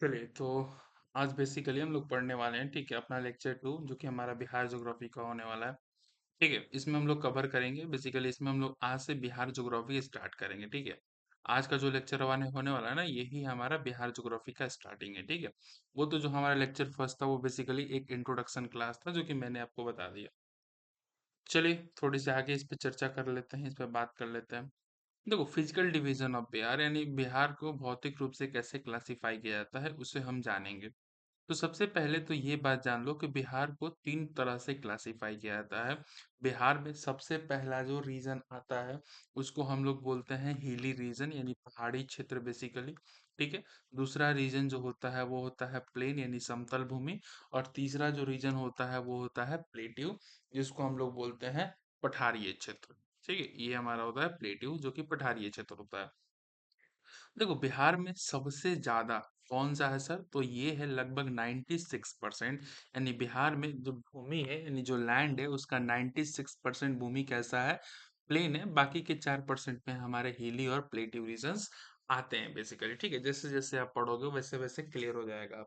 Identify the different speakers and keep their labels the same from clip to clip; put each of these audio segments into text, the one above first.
Speaker 1: चलिए तो आज बेसिकली हम लोग पढ़ने वाले हैं, ठीक है, अपना लेक्चर 2 जो कि हमारा बिहार ज्योग्राफी का होने वाला है। ठीक है, इसमें हम लोग कवर करेंगे, बेसिकली इसमें हम लोग आज से बिहार ज्योग्राफी स्टार्ट करेंगे। ठीक है, आज का जो लेक्चर होने होने वाला है ना, यही हमारा बिहार ज्योग्राफी का स्टार्टिंग है। ठीक है, वो तो जो हमारा लेक्चर फर्स्ट था वो बेसिकली एक इंट्रोडक्शन क्लास था जो कि मैंने आपको बता दिया। चलिए थोड़ी सी आगे इस पे चर्चा कर लेते हैं, इस पे बात कर लेते हैं। देखो, फिजिकल डिवीजन ऑफ बिहार यानी बिहार को भौतिक रूप से कैसे क्लासिफाई किया जाता है उसे हम जानेंगे। तो सबसे पहले तो ये बात जान लो कि बिहार को 3 तरह से क्लासिफाई किया जाता है। बिहार में सबसे पहला जो रीजन आता है उसको हम लोग बोलते हैं हिली रीजन यानी पहाड़ी क्षेत्र बेसिकली। ठीक है, दूसरा रीजन जो होता है वो होता है प्लेन यानी समतल भूमि, और तीसरा जो रीजन होता है वो होता है प्लेट्यू, जिसको हम लोग बोलते हैं पठारीय क्षेत्र। ठीक है, ये हमारा होता है प्लेट्यू जो कि पठारीय क्षेत्र होता है। देखो, बिहार में सबसे ज्यादा कौन सा है सर? तो ये है लगभग 96%। यानी बिहार में जो भूमि है यानी जो लैंड है उसका 96% भूमि कैसा है? प्लेन है। बाकी के 4% में हमारे हिली और प्लेटिव रीजन्स आते हैं बेसिकली। ठीक है, जैसे जैसे आप पढ़ोगे वैसे वैसे क्लियर हो जाएगा।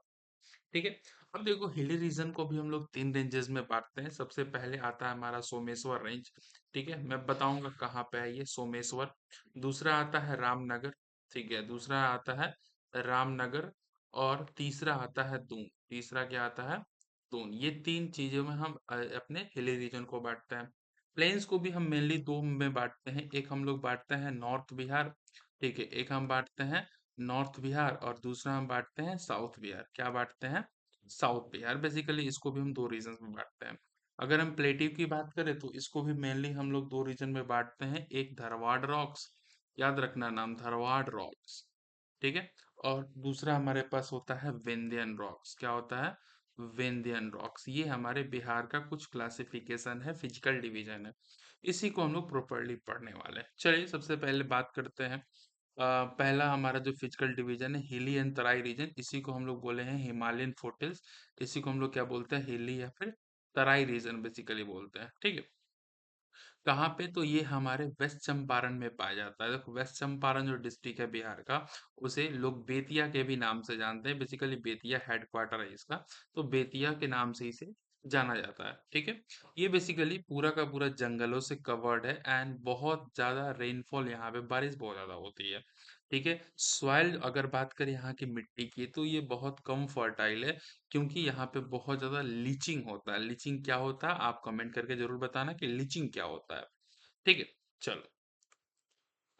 Speaker 1: ठीक है, अब देखो हिली रीजन को भी हम लोग 3 रेंजेस में बांटते हैं। सबसे पहले आता है हमारा सोमेश्वर रेंज। ठीक है, मैं बताऊंगा कहाँ पे है ये सोमेश्वर। दूसरा आता है रामनगर। ठीक है, दूसरा आता है रामनगर। और तीसरा आता है दून। तीसरा क्या आता है? दून। ये 3 चीजों में हम अपने हिली रीजन को बांटते हैं। प्लेन्स को भी हम मेनली दो में बांटते हैं। एक हम लोग बांटते हैं नॉर्थ बिहार। ठीक है, एक हम बांटते हैं नॉर्थ बिहार, और दूसरा हम बांटते हैं साउथ बिहार। क्या बांटते हैं? साउथ बिहार। बेसिकली इसको भी हम 2 रीजन में बांटते हैं। अगर हम प्लेटिव की बात करें तो इसको भी मेनली हम लोग 2 रीजन में बांटते हैं। एक धरवाड़ रॉक्स, याद रखना नाम, धरवाड़ रॉक्स। ठीक है, और दूसरा हमारे पास होता है विंध्यन रॉक्स। क्या होता है? विंध्यन रॉक्स। ये हमारे बिहार का कुछ क्लासिफिकेशन है, फिजिकल डिवीजन है। इसी को हम लोग प्रॉपरली पढ़ने वाले हैं। चलिए सबसे पहले बात करते हैं। पहला हमारा जो फिजिकल डिवीजन है हिली एंड तराई रीजन, इसी को हम लोग बोले हैं हिमालयन फोर्टिल्स। इसी को हम लोग क्या बोलते हैं? हिली या फिर तराई रीजन बेसिकली बोलते हैं। ठीक है, कहाँ पे? तो ये हमारे वेस्ट चंपारण में पाया जाता है। देखो, वेस्ट चंपारण जो डिस्ट्रिक्ट है बिहार का, उसे लोग बेतिया के भी नाम से जानते हैं। बेसिकली बेतिया हेडक्वार्टर है इसका, तो बेतिया के नाम से इसे जाना जाता है। ठीक है, ये बेसिकली पूरा का पूरा जंगलों से कवर्ड है, एंड बहुत ज्यादा रेनफॉल, यहाँ पे बारिश बहुत ज्यादा होती है। ठीक है, सॉइल अगर बात करें यहाँ की मिट्टी की, तो ये बहुत कम फर्टाइल है, क्योंकि यहाँ पे बहुत ज्यादा लीचिंग होता है। लीचिंग क्या होता है आप कमेंट करके जरूर बताना कि लीचिंग क्या होता है। ठीक है, चलो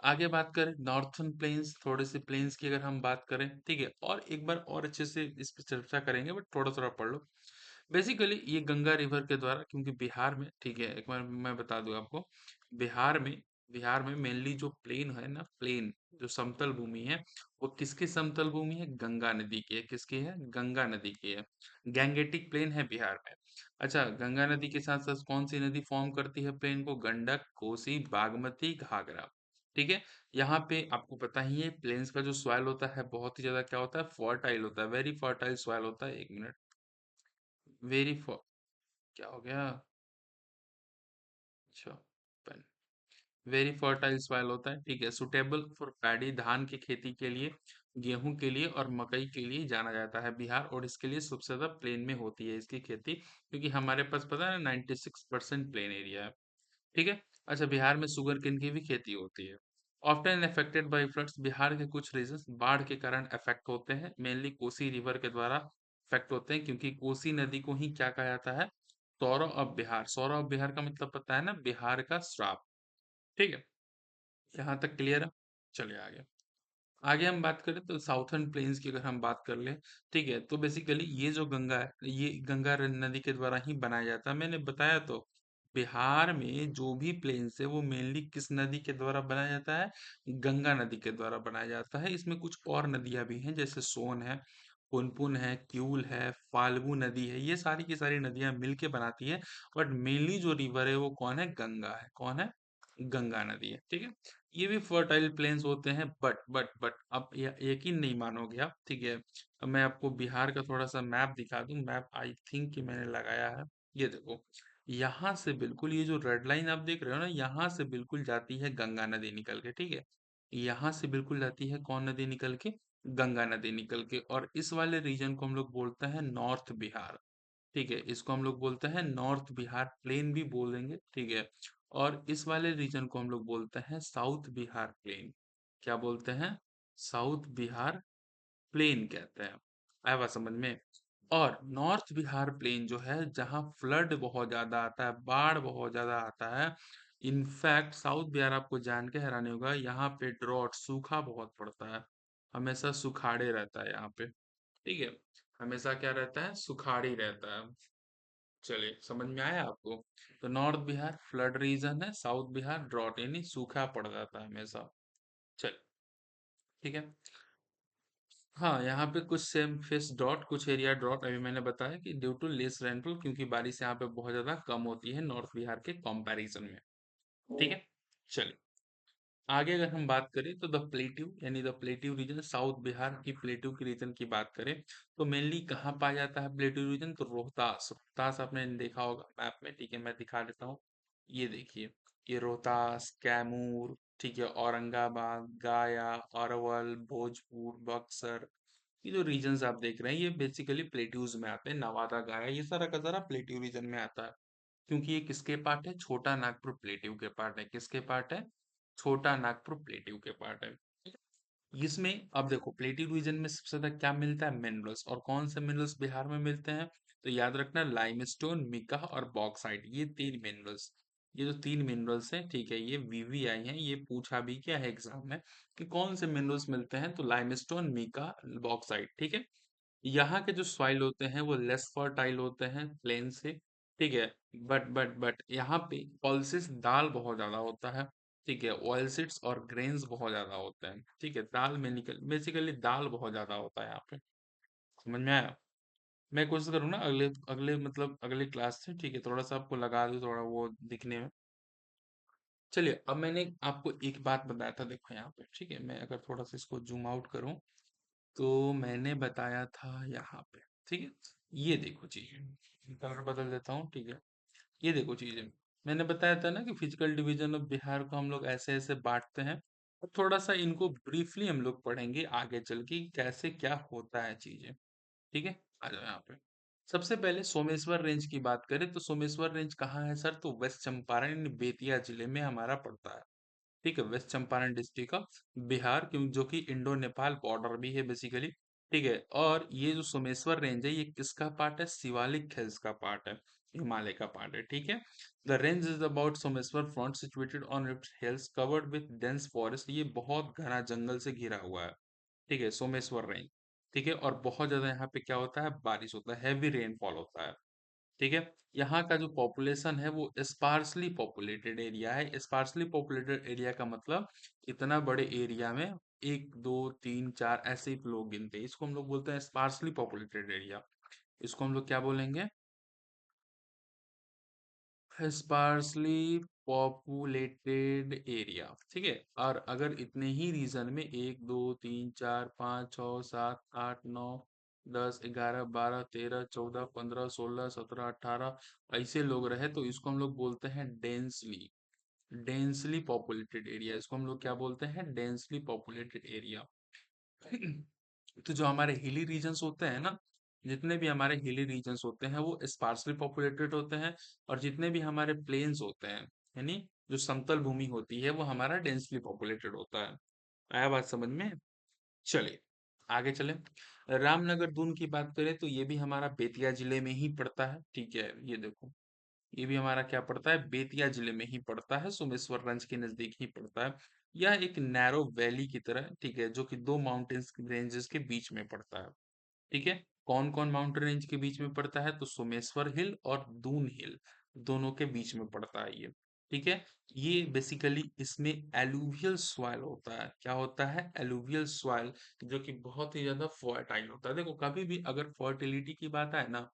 Speaker 1: आगे बात करें नॉर्थन प्लेन्स, थोड़े से प्लेन्स की अगर हम बात करें। ठीक है, और एक बार और अच्छे से इस पे चर्चा करेंगे, बट थोड़ा थोड़ा पढ़ लो। बेसिकली ये गंगा रिवर के द्वारा, क्योंकि बिहार में, ठीक है, एक बार मैं बता दूं आपको, बिहार में बिहार में मेनली जो प्लेन है ना, प्लेन जो समतल भूमि है, वो किसकी समतल भूमि है? गंगा नदी की है। किसकी है? गंगा नदी की है। गैंगेटिक प्लेन है बिहार में। अच्छा, गंगा नदी के साथ साथ कौन सी नदी फॉर्म करती है प्लेन को? गंडक, कोसी, बागमती, घाघरा। ठीक है, यहाँ पे आपको पता ही है प्लेन्स का जो सॉइल होता है बहुत ही ज्यादा क्या होता है? फर्टाइल होता है, वेरी फर्टाइल सॉइल होता है। 1 मिनट, वेरी, क्या हो गया? अच्छा, पेन। वेरी फर्टाइल सॉइल होता है। ठीक है, सुटेबल फॉर पैडी, धान की खेती के लिए, गेहूं के लिए और मकई के लिए जाना जाता है बिहार, और इसके लिए सबसे ज्यादा प्लेन में होती है इसकी खेती, क्योंकि हमारे पास पता है ना 96% प्लेन एरिया है। ठीक है, अच्छा, बिहार में शुगर केन की भी खेती होती है। Often affected by floods, Bihar के कुछ रीजन बाढ़ के कारण अफेक्ट होते हैं, मेनली कोसी रिवर के द्वारा अफेक्ट होते हैं, क्योंकि कोसी नदी को ही क्या कहा जाता है? सौरव ऑफ बिहार। सौरव ऑफ बिहार का मतलब पता है ना, बिहार का श्राप। ठीक है, यहाँ तक क्लियर है। चलिए आगे। आगे हम बात करें तो साउथर्न प्लेन्स की अगर हम बात कर लें, ठीक है, तो बेसिकली ये जो गंगा है, ये गंगा नदी के द्वारा ही बनाया जाता है। मैंने बताया तो, बिहार में जो भी प्लेन्स है वो मेनली किस नदी के द्वारा बनाया जाता है? गंगा नदी के द्वारा बनाया जाता है। इसमें कुछ और नदियां भी हैं, जैसे सोन है, पुनपुन है, क्यूल है, फाल्गु नदी है, ये सारी की सारी नदियां मिलके बनाती है। बट मेनली जो रिवर है वो कौन है? गंगा है। कौन है? गंगा नदी है। ठीक है, ये भी फर्टाइल प्लेन्स होते हैं, बट अब यकीन नहीं मानोगे आप। ठीक है, अब मैं आपको बिहार का थोड़ा सा मैप दिखा दूं। मैप आई थिंक कि मैंने लगाया है। ये देखो, यहाँ से बिल्कुल ये जो रेड लाइन आप देख रहे हो ना, यहाँ से बिल्कुल जाती है गंगा नदी निकल के। ठीक है, यहाँ से बिल्कुल जाती है कौन नदी निकल के? गंगा नदी निकल के, और इस वाले रीजन को हम लोग बोलते हैं नॉर्थ बिहार। ठीक है, इसको हम लोग बोलते हैं नॉर्थ बिहार प्लेन भी बोलेंगे, ठीक है। और इस वाले रीजन को हम लोग बोलते हैं साउथ बिहार प्लेन। क्या बोलते हैं? साउथ बिहार प्लेन कहते हैं। आया बात समझ में? और नॉर्थ बिहार प्लेन जो है, जहाँ फ्लड बहुत ज्यादा आता है, बाढ़ बहुत ज्यादा आता है। इनफैक्ट साउथ बिहार आपको जान के हैरानी होगा, यहाँ पे ड्रॉट सूखा बहुत पड़ता है। हमेशा सुखाड़े रहता है यहाँ पे। ठीक है, हमेशा क्या रहता है? सुखाड़ी रहता है। चलिए, समझ में आया आपको? तो नॉर्थ बिहार फ्लड रीजन है, साउथ बिहार ड्रॉट यानी सूखा पड़ जाता है हमेशा। चल, ठीक है। हाँ, यहाँ पे कुछ सेम फेस ड्रॉट, कुछ एरिया ड्रॉट, अभी मैंने बताया कि ड्यू टू लेस रेनफॉल, क्योंकि बारिश यहाँ पे बहुत ज्यादा कम होती है नॉर्थ बिहार के कंपैरिजन में। ठीक है, चलिए आगे अगर हम बात करें तो द प्लेट्यू यानी the plateau region, south Bihar की प्लेट्यू की रीजन की बात करें तो मेनली कहाँ पाया जाता है प्लेट्यू रीजन? तो रोहतास। रोहतास आपने देखा होगा मैप में, ठीक है, मैं दिखा देता हूँ। ये देखिए, ये रोहतास, कैमूर, ठीक है, औरंगाबाद, गया, अरवल, भोजपुर, बक्सर, ये जो रीजन्स आप देख रहे हैं ये बेसिकली प्लेट्यूज में आते हैं। नवादा, गया, ये सारा का सारा प्लेट्यू रीजन में आता है। क्योंकि ये किसके पार्ट है? छोटा नागपुर प्लेट्यू के पार्ट है। किसके पार्ट है? छोटा नागपुर प्लेट्यू के पार्ट है। ठीक है? इसमें अब देखो प्लेट्यू रीजन में सबसे ज्यादा क्या मिलता है? मिनरल्स। और कौन से मिनरल्स बिहार में मिलते हैं? तो याद रखना, लाइमस्टोन, मिका और बॉक्साइट, ये तीन मिनरल्स। ये जो तीन मिनरल्स हैं, ठीक है, ये वीवीआई हैं, ये पूछा भी क्या है एग्जाम में कि कौन से मिनरल्स मिलते हैं? तो लाइमस्टोन, मिका, बॉक्साइट। ठीक है, यहाँ के जो सॉइल होते हैं वो लेस फर्टाइल होते हैं प्लेन से। ठीक है, बट यहाँ पे पल्सेस दाल बहुत ज्यादा होता है। ठीक है, ऑयल सीड्स और ग्रेन्स बहुत ज्यादा होते हैं। ठीक है, दाल में निकल बेसिकली दाल बहुत ज्यादा होता है यहाँ पे। समझ में आया? मैं कोशिश करूँ ना अगले अगले मतलब अगले क्लास से, ठीक है, थोड़ा सा आपको लगा दूँ थोड़ा वो दिखने में। चलिए, अब मैंने आपको एक बात बताया था, देखो यहाँ पे, ठीक है, मैं अगर थोड़ा सा इसको जूम आउट करूँ तो मैंने बताया था यहाँ पे, ठीक है, ये देखो चीजें, कलर बदल देता हूँ, ठीक है। ये देखो चीजें, मैंने बताया था ना कि फिजिकल डिवीजन ऑफ बिहार को हम लोग ऐसे ऐसे बांटते हैं। और थोड़ा सा इनको ब्रीफली हम लोग पढ़ेंगे आगे चल के कि कैसे क्या होता है चीजें। ठीक है, आ जाओ यहाँ पे। सबसे पहले सोमेश्वर रेंज की बात करें तो सोमेश्वर रेंज कहाँ है सर? तो वेस्ट चंपारण यानी बेतिया जिले में हमारा पड़ता है। ठीक है, west Champaran district of Bihar, क्यों जो कि इंडो नेपाल बॉर्डर भी है बेसिकली। ठीक है, और ये जो सोमेश्वर रेंज है ये किसका पार्ट है? शिवालिक हिल्स का पार्ट है, हिमालय का पार्ट है। ठीक है, the range is about Someshwar front situated on it's hills covered with dense forest, ये बहुत घना जंगल से घिरा हुआ है। ठीक है, सोमेश्वर रेंज। ठीक है, और बहुत ज्यादा यहाँ पे क्या होता है? बारिश होता है, हैवी रेनफॉल होता है। ठीक है, यहाँ का जो पॉपुलेशन है वो स्पार्सली पॉपुलेटेड एरिया है। स्पार्सली पॉपुलेटेड एरिया का मतलब इतना बड़े एरिया में एक दो तीन चार ऐसे ही लोग गिनते हैं, इसको हम लोग बोलते हैं स्पार्सली पॉपुलेटेड एरिया। इसको हम लोग क्या बोलेंगे? Sparsely populated area. ठीक है, और अगर इतने ही रीजन में एक दो तीन चार पाँच छः सात आठ नौ 10 11 12 13 14 15 16 17 18 ऐसे लोग रहे तो इसको हम लोग बोलते हैं डेंसली डेंसली पॉपुलेटेड एरिया। इसको हम लोग क्या बोलते हैं? Densely populated area. तो जो हमारे हिली रीजन्स होते हैं ना, जितने भी हमारे हिली रीजन्स होते हैं वो स्पार्सली पॉपुलेटेड होते हैं। और जितने भी हमारे प्लेन्स होते हैं, यानी जो समतल भूमि होती है, वो हमारा डेंसली पॉपुलेटेड होता है। आया बात समझ में? चलिए आगे चले। रामनगर दून की बात करें तो ये भी हमारा बेतिया जिले में ही पड़ता है। ठीक है, ये देखो, ये भी हमारा क्या पड़ता है? बेतिया जिले में ही पड़ता है, सोमेश्वरगंज के नजदीक ही पड़ता है। यह एक नैरो वैली की तरह, ठीक है, जो कि दो माउंटेन्स रेंजेस के बीच में पड़ता है। ठीक है, कौन कौन माउंटेन रेंज के बीच में पड़ता है? तो सोमेश्वर हिल और दून हिल, दोनों के बीच में पड़ता है ये। ठीक है, ये बेसिकली इसमें एलुवियल सॉइल होता है। क्या होता है? एलुवियल सॉइल, जो कि बहुत ही ज्यादा फर्टाइल होता है। देखो कभी भी अगर फर्टिलिटी की बात आए ना,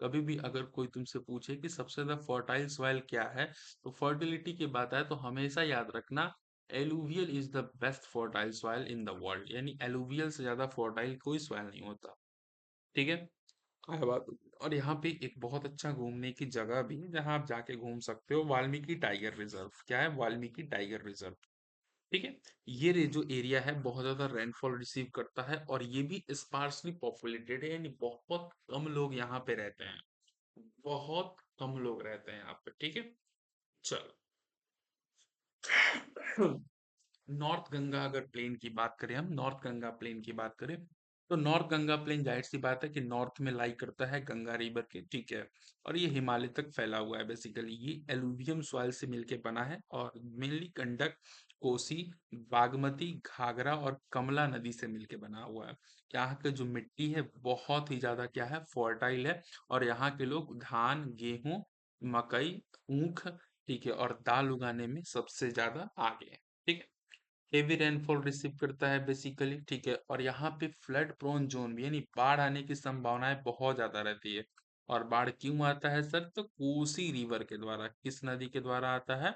Speaker 1: कभी भी अगर कोई तुमसे पूछे कि सबसे ज्यादा फर्टाइल सॉइल क्या है, तो फर्टिलिटी की बात आए तो हमेशा याद रखना, alluvial is the best fertile soil in the world, यानी एलुवियल से ज्यादा फर्टाइल कोई सॉइल नहीं होता। ठीक है, क्या बात। और यहाँ पे एक बहुत अच्छा घूमने की जगह भी है जहाँ आप जाके घूम सकते हो, वाल्मीकि टाइगर रिजर्व। क्या है? Valmiki tiger reserve. ठीक है। जो एरिया है बहुत ज्यादा रेनफॉल रिसीव करता है और ये भी स्पार्सली पॉपुलेटेड है, यानी बहुत कम लोग यहाँ पे रहते हैं, बहुत कम लोग रहते हैं यहाँ पे। ठीक है, चलो। नॉर्थ गंगा अगर प्लेन की बात करें, हम नॉर्थ गंगा प्लेन की बात करें, तो नॉर्थ गंगा प्लेन जाहिर सी बात है कि नॉर्थ में लाई करता है गंगा रिवर के, ठीक है। और ये हिमालय तक फैला हुआ है। बेसिकली ये एलुवियम सॉइल से मिलके बना है और मेनली गंडक, कोसी, बागमती, घाघरा और कमला नदी से मिलके बना हुआ है। यहाँ की जो मिट्टी है बहुत ही ज्यादा क्या है, फर्टाइल है। और यहाँ के लोग धान, गेहूं, मकई, ऊख, ठीक है, और दाल उगाने में सबसे ज्यादा आगे है। ठीक है। हेवी रेनफॉल रिसीव करता है बेसिकली, ठीक है। और यहाँ पे फ्लड प्रोन जोन भी, यानी बाढ़ आने की संभावनाएं बहुत ज्यादा रहती है। और बाढ़ क्यों आता है सर, तो कोसी रिवर के द्वारा। किस नदी के द्वारा आता है,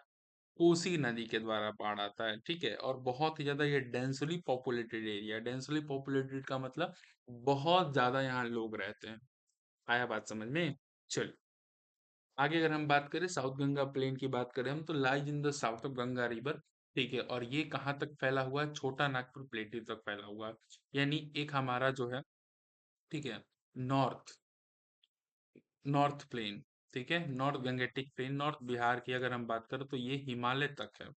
Speaker 1: कोसी नदी के द्वारा बाढ़ आता है। ठीक है। और बहुत ही ज्यादा ये densely populated area, densely populated का मतलब बहुत ज्यादा यहाँ लोग रहते हैं। आया बात समझ में। चल, आगे अगर हम बात करें साउथ गंगा प्लेन की बात करें हम, तो lies in the south of Ganga river, ठीक है। और ये कहाँ तक फैला हुआ है, छोटा नागपुर प्लेटू तक फैला हुआ है। यानी एक हमारा जो है, ठीक है, नॉर्थ नॉर्थ प्लेन, ठीक है, north Gangetic plain, north Bihar की अगर हम बात करें तो ये हिमालय तक है।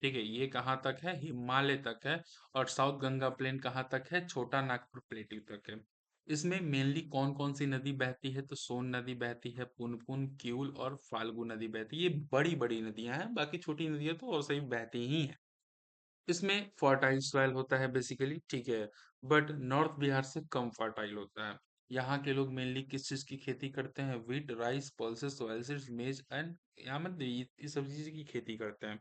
Speaker 1: ठीक है, ये कहाँ तक है, हिमालय तक है। और साउथ गंगा प्लेन कहाँ तक है, छोटा नागपुर प्लेटू तक है। इसमें मेनली कौन कौन सी नदी बहती है, तो सोन नदी बहती है, पुनपुन, क्यूल और फाल्गु नदी बहती है। ये बड़ी बड़ी नदियां हैं, बाकी छोटी नदियां तो और सही बहती ही हैं। इसमें फर्टाइल सॉइल होता है बेसिकली, ठीक है। बट नॉर्थ बिहार से कम फर्टाइल होता है। यहाँ के लोग मेनली किस चीज की खेती करते हैं, व्हीट, राइस, पल्सेस, ऑयलसीड्स, मेज एंड, यहाँ मतलब ये सब चीज की खेती करते हैं।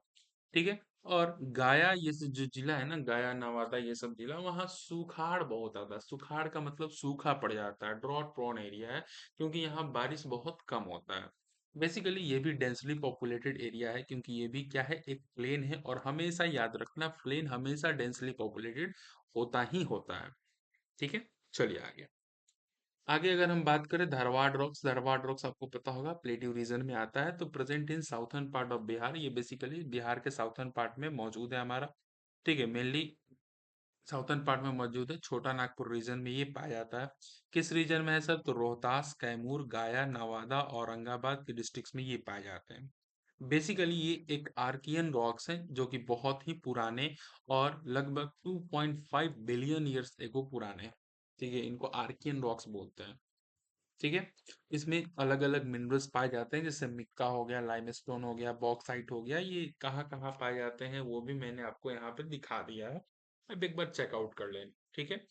Speaker 1: ठीक है। और गाया, जो जिला है ना, गाया, नवादा, ये सब जिला, वहाँ सुखाड़ बहुत आता है। सुखाड़ का मतलब सूखा पड़ जाता है, ड्रॉट प्रोन एरिया है, क्योंकि यहाँ बारिश बहुत कम होता है। बेसिकली ये भी डेंसली पॉपुलेटेड एरिया है, क्योंकि ये भी क्या है, एक प्लेन है। और हमेशा याद रखना, प्लेन हमेशा डेंसली पॉपुलेटेड होता ही होता है। ठीक है। चलिए आगे। आगे अगर हम बात करें धारवाड़ रॉक्स, धारवाड़ रॉक्स आपको पता होगा प्लेट्यू रीजन में आता है, तो present in southern part of Bihar. ये बेसिकली बिहार के साउथर्न पार्ट में मौजूद है हमारा। ठीक है, मेनली साउथर्न पार्ट में मौजूद है, छोटा नागपुर रीजन में ये पाया जाता है। किस रीजन में है सर, तो रोहतास, कैमूर, गया, नवादा, औरंगाबाद के डिस्ट्रिक्ट्स में ये पाए जाते हैं। बेसिकली ये एक आर्कियन रॉक्स हैं, जो कि बहुत ही पुराने और लगभग 2.5 बिलियन ईयर्स एगो पुराने हैं। ठीक है, इनको आर्कियन रॉक्स बोलते हैं। ठीक है। इसमें अलग अलग मिनरल्स पाए जाते हैं, जैसे मिक्का हो गया, लाइमस्टोन हो गया, बॉक्साइट हो गया। ये कहाँ कहाँ पाए जाते हैं वो भी मैंने आपको यहाँ पे दिखा दिया है, अब एक बार चेकआउट कर लें। ठीक है।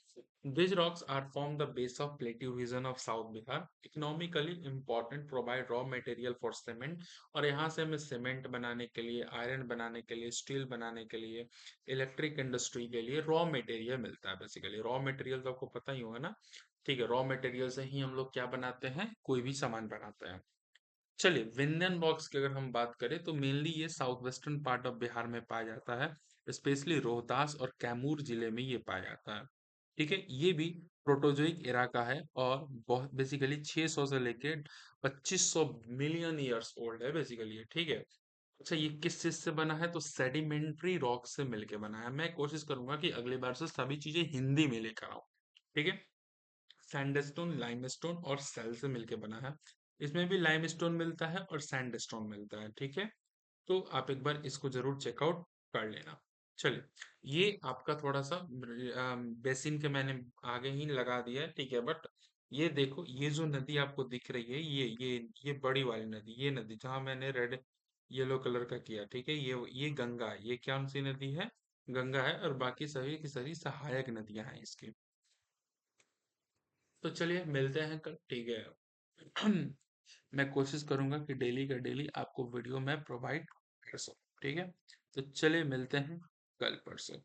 Speaker 1: These rocks are form the base of plateau region of South Bihar. Economically important, provide raw material for cement. और यहाँ से हमें सीमेंट बनाने के लिए, आयरन बनाने के लिए, स्टील बनाने के लिए, इलेक्ट्रिक इंडस्ट्री के लिए रॉ मटेरियल मिलता है। बेसिकली रॉ मटेरियल तो आपको पता ही होगा ना। ठीक है, रॉ मटेरियल से ही हम लोग क्या बनाते हैं, कोई भी सामान बनाते हैं। चलिए, विंध्यन रॉक्स की अगर हम बात करें, तो मेनली ये south western part of Bihar में पाया जाता है। स्पेशली रोहतास और कैमूर जिले में ये पाया जाता है। ठीक है, ये भी प्रोटोजोइक एरा का है और बहुत बेसिकली 600 से लेके 2500 मिलियन ईयर्स ओल्ड है बेसिकली ये। ठीक है। अच्छा, ये किस चीज से बना है, तो सेडिमेंट्री रॉक से मिलके बना है। मैं कोशिश करूंगा कि अगली बार से सभी चीजें हिंदी में लेकर आऊं। ठीक है। सैंडस्टोन, लाइमस्टोन और सेल से मिलके बना है। इसमें भी लाइमस्टोन मिलता है और सैंडस्टोन मिलता है। ठीक है। तो आप एक बार इसको जरूर चेकआउट कर लेना। चलिए, ये आपका थोड़ा सा बेसिन के मैंने आगे ही लगा दिया है, ठीक है। बट ये देखो, ये जो नदी आपको दिख रही है, ये बड़ी वाली नदी, ये नदी जहां मैंने रेड येलो कलर का किया, ठीक है, ये गंगा है। ये कौन सी नदी है, गंगा है। और बाकी सभी की सभी सहायक नदियां हैं इसकी। तो चलिए मिलते हैं कल, ठीक है। मैं कोशिश करूंगा कि डेली का डेली आपको वीडियो मैं प्रोवाइड कर सकूं, ठीक है। तो चलिए मिलते हैं कल परसों।